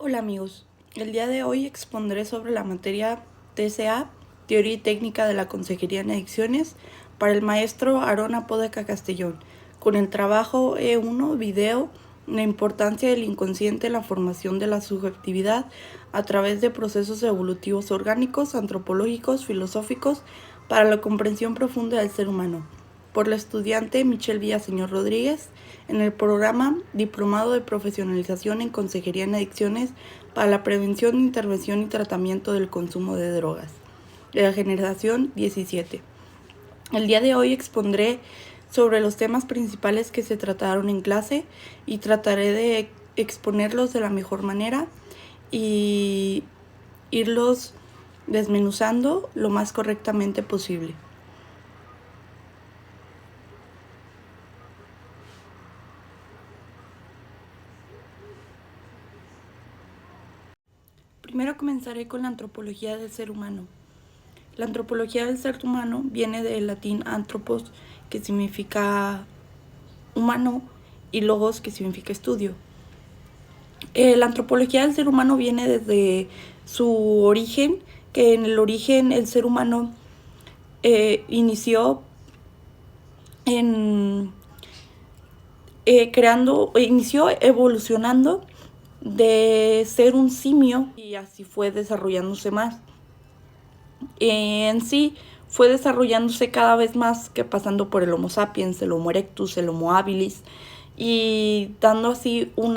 Hola amigos, el día de hoy expondré sobre la materia TCA, Teoría y Técnica de la Consejería en Adicciones, para el maestro Aarón Apodaca Castellón, con el trabajo E1, video, la importancia del inconsciente en la formación de la subjetividad a través de procesos evolutivos orgánicos, antropológicos, filosóficos, para la comprensión profunda del ser humano, por la estudiante Michelle Villaseñor Rodríguez, en el programa Diplomado de Profesionalización en Consejería en Adicciones para la Prevención, Intervención y Tratamiento del Consumo de Drogas, de la generación 17. El día de hoy expondré sobre los temas principales que se trataron en clase y trataré de exponerlos de la mejor manera y irlos desmenuzando lo más correctamente posible. Primero comenzaré con la antropología del ser humano. La antropología del ser humano viene del latín anthropos, que significa humano, y logos, que significa estudio. La antropología del ser humano viene desde su origen, que en el origen el ser humano inició inició evolucionando de ser un simio y así fue desarrollándose más. En sí fue desarrollándose cada vez más, que pasando por el Homo sapiens, el Homo erectus, el Homo habilis, y dando así un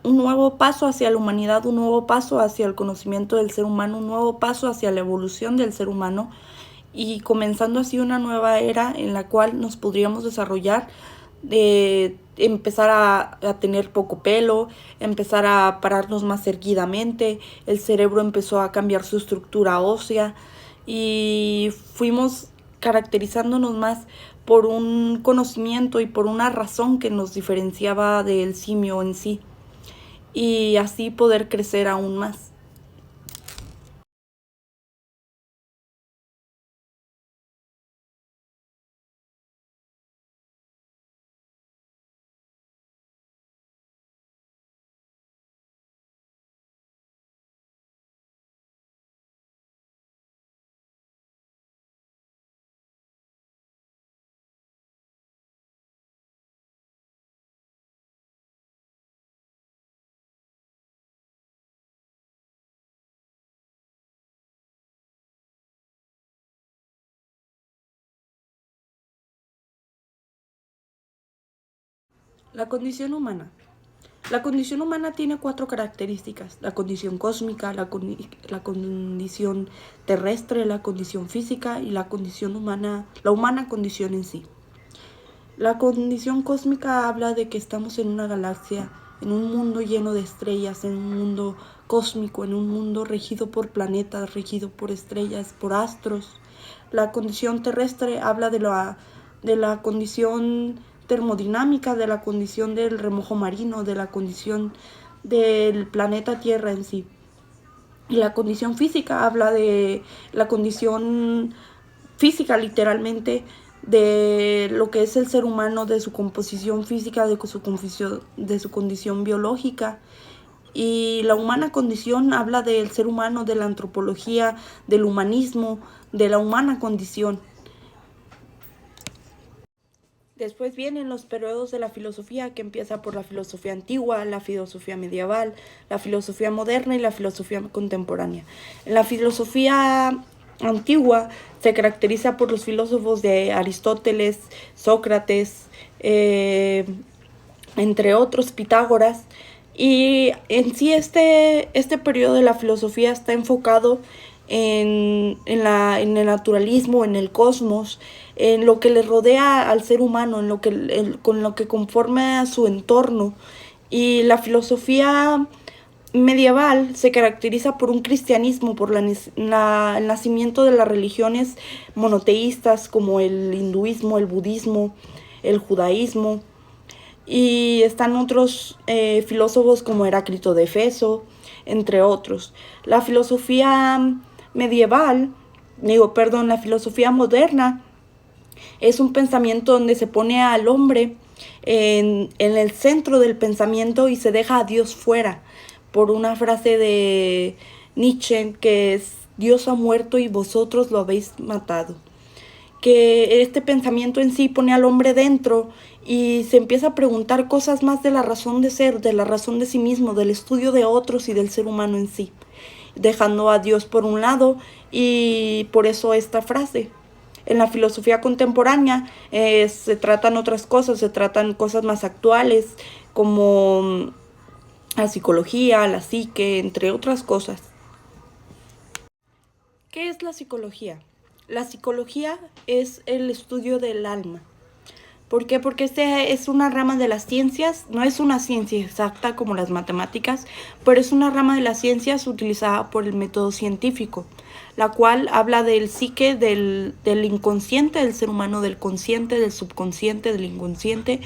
nuevo paso hacia la humanidad, un nuevo paso hacia el conocimiento del ser humano, un nuevo paso hacia la evolución del ser humano, y comenzando así una nueva era en la cual nos podríamos desarrollar, de empezar a tener poco pelo, empezar a pararnos más erguidamente, el cerebro empezó a cambiar su estructura ósea y fuimos caracterizándonos más por un conocimiento y por una razón que nos diferenciaba del simio en sí, y así poder crecer aún más. La condición humana. La condición humana tiene 4 características: la condición cósmica, la condición terrestre, la condición física y la humana condición en sí. La condición cósmica habla de que estamos en una galaxia, en un mundo lleno de estrellas, en un mundo cósmico, en un mundo regido por planetas, regido por estrellas, por astros. La condición terrestre habla de la condición termodinámica, de la condición del remojo marino, de la condición del planeta Tierra en sí. Y la condición física habla de la condición física, literalmente, de lo que es el ser humano, de su composición física, de su condición biológica. Y la humana condición habla del ser humano, de la antropología, del humanismo, de la humana condición. Después vienen los periodos de la filosofía, que empieza por la filosofía antigua, la filosofía medieval, la filosofía moderna y la filosofía contemporánea. En la filosofía antigua se caracteriza por los filósofos de Aristóteles, Sócrates, entre otros, Pitágoras. Y en sí este periodo de la filosofía está enfocado en el naturalismo, en el cosmos, en lo que le rodea al ser humano, con lo que conforma su entorno. Y la filosofía medieval se caracteriza por un cristianismo, por el nacimiento de las religiones monoteístas como el hinduismo, el budismo, el judaísmo. Y están otros filósofos como Heráclito de Éfeso, entre otros. La filosofía la filosofía moderna es un pensamiento donde se pone al hombre en el centro del pensamiento y se deja a Dios fuera, por una frase de Nietzsche que es: Dios ha muerto y vosotros lo habéis matado. Que este pensamiento en sí pone al hombre dentro y se empieza a preguntar cosas más de la razón de ser, de la razón de sí mismo, del estudio de otros y del ser humano en sí, dejando a Dios por un lado. Y por eso esta frase. En la filosofía contemporánea se tratan otras cosas, se tratan cosas más actuales, como la psicología, la psique, entre otras cosas. ¿Qué es la psicología? La psicología es el estudio del alma. ¿Por qué? Porque este es una rama de las ciencias, no es una ciencia exacta como las matemáticas, pero es una rama de las ciencias utilizada por el método científico, la cual habla del psique, del inconsciente del ser humano, del consciente, del subconsciente, del inconsciente,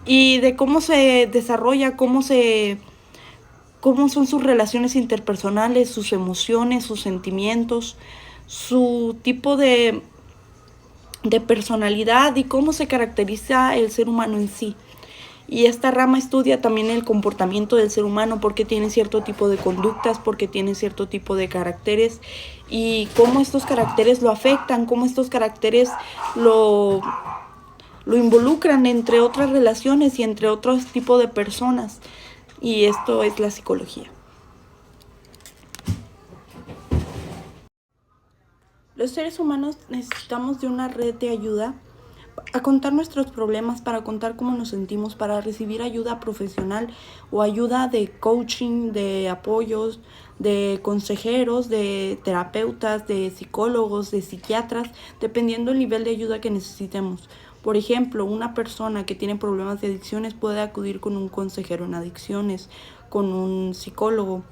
y de cómo se desarrolla, cómo son sus relaciones interpersonales, sus emociones, sus sentimientos, su tipo de personalidad y cómo se caracteriza el ser humano en sí. Y esta rama estudia también el comportamiento del ser humano, porque tiene cierto tipo de conductas, porque tiene cierto tipo de caracteres y cómo estos caracteres lo afectan, cómo estos caracteres lo involucran entre otras relaciones y entre otros tipos de personas. Y esto es la psicología. Los seres humanos necesitamos de una red de ayuda a contar nuestros problemas, para contar cómo nos sentimos, para recibir ayuda profesional o ayuda de coaching, de apoyos, de consejeros, de terapeutas, de psicólogos, de psiquiatras, dependiendo del nivel de ayuda que necesitemos. Por ejemplo, una persona que tiene problemas de adicciones puede acudir con un consejero en adicciones, con un psicólogo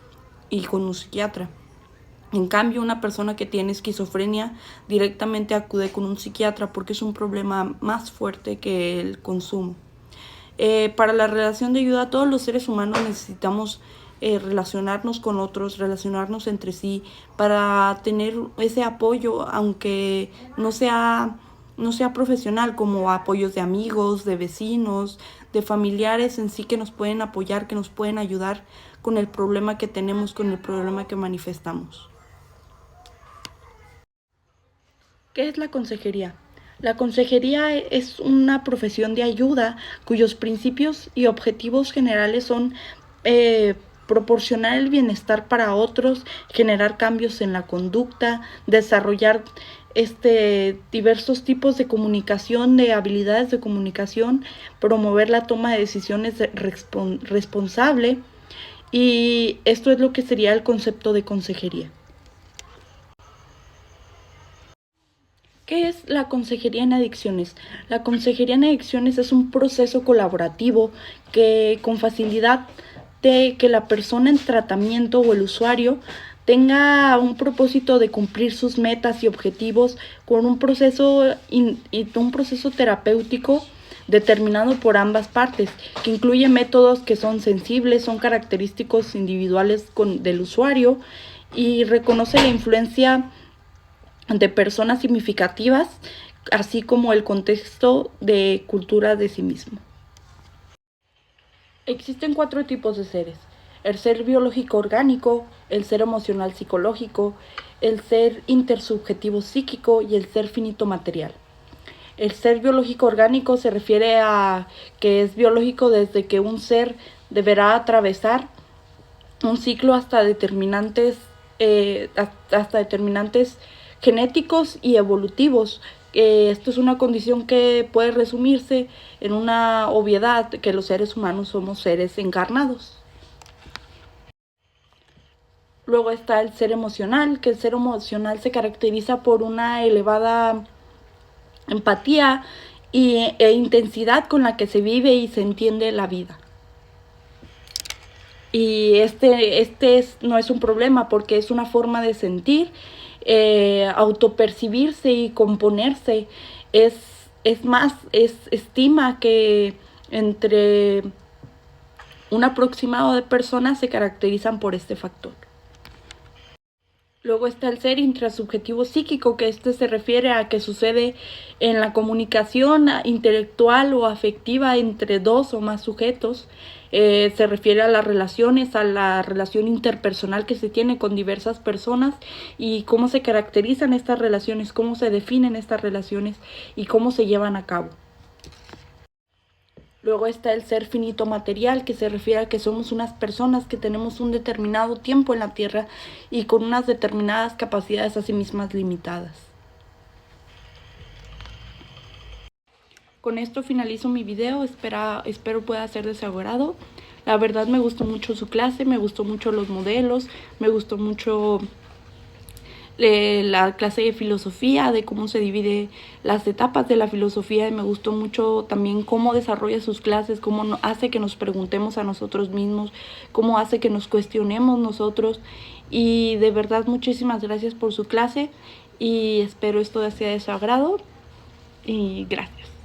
y con un psiquiatra. En cambio, una persona que tiene esquizofrenia directamente acude con un psiquiatra porque es un problema más fuerte que el consumo. Para la relación de ayuda, todos los seres humanos necesitamos relacionarnos con otros, relacionarnos entre sí, para tener ese apoyo, aunque no sea profesional, como apoyos de amigos, de vecinos, de familiares en sí, que nos pueden apoyar, que nos pueden ayudar con el problema que tenemos, con el problema que manifestamos. ¿Qué es la consejería? La consejería es una profesión de ayuda cuyos principios y objetivos generales son proporcionar el bienestar para otros, generar cambios en la conducta, desarrollar diversos tipos de comunicación, de habilidades de comunicación, promover la toma de decisiones responsable, y esto es lo que sería el concepto de consejería. ¿Qué es la consejería en adicciones? La consejería en adicciones es un proceso colaborativo que con facilidad de que la persona en tratamiento o el usuario tenga un propósito de cumplir sus metas y objetivos con un proceso terapéutico determinado por ambas partes, que incluye métodos que son sensibles, son característicos individuales del usuario, y reconoce la influencia de personas significativas, así como el contexto de cultura de sí mismo. Existen 4 tipos de seres: el ser biológico orgánico, el ser emocional psicológico, el ser intersubjetivo psíquico y el ser finito material. El ser biológico orgánico se refiere a que es biológico desde que un ser deberá atravesar un ciclo hasta determinantes genéticos y evolutivos. Esto es una condición que puede resumirse en una obviedad, que los seres humanos somos seres encarnados. Luego está el ser emocional, que el ser emocional se caracteriza por una elevada empatía e intensidad con la que se vive y se entiende la vida. Y no es un problema, porque es una forma de sentir, autopercibirse y componerse. Es estima que entre un aproximado de personas se caracterizan por este factor. Luego está el ser intrasubjetivo psíquico, que este se refiere a que sucede en la comunicación intelectual o afectiva entre dos o más sujetos. Se refiere a las relaciones, a la relación interpersonal que se tiene con diversas personas y cómo se caracterizan estas relaciones, cómo se definen estas relaciones y cómo se llevan a cabo. Luego está el ser finito material, que se refiere a que somos unas personas que tenemos un determinado tiempo en la Tierra y con unas determinadas capacidades a sí mismas limitadas. Con esto finalizo mi video, espero pueda ser de su agrado. La verdad me gustó mucho su clase, me gustó mucho los modelos, me gustó mucho la clase de filosofía, de cómo se divide las etapas de la filosofía, y me gustó mucho también cómo desarrolla sus clases, cómo hace que nos preguntemos a nosotros mismos, cómo hace que nos cuestionemos nosotros. Y de verdad muchísimas gracias por su clase y espero esto sea de su agrado y gracias.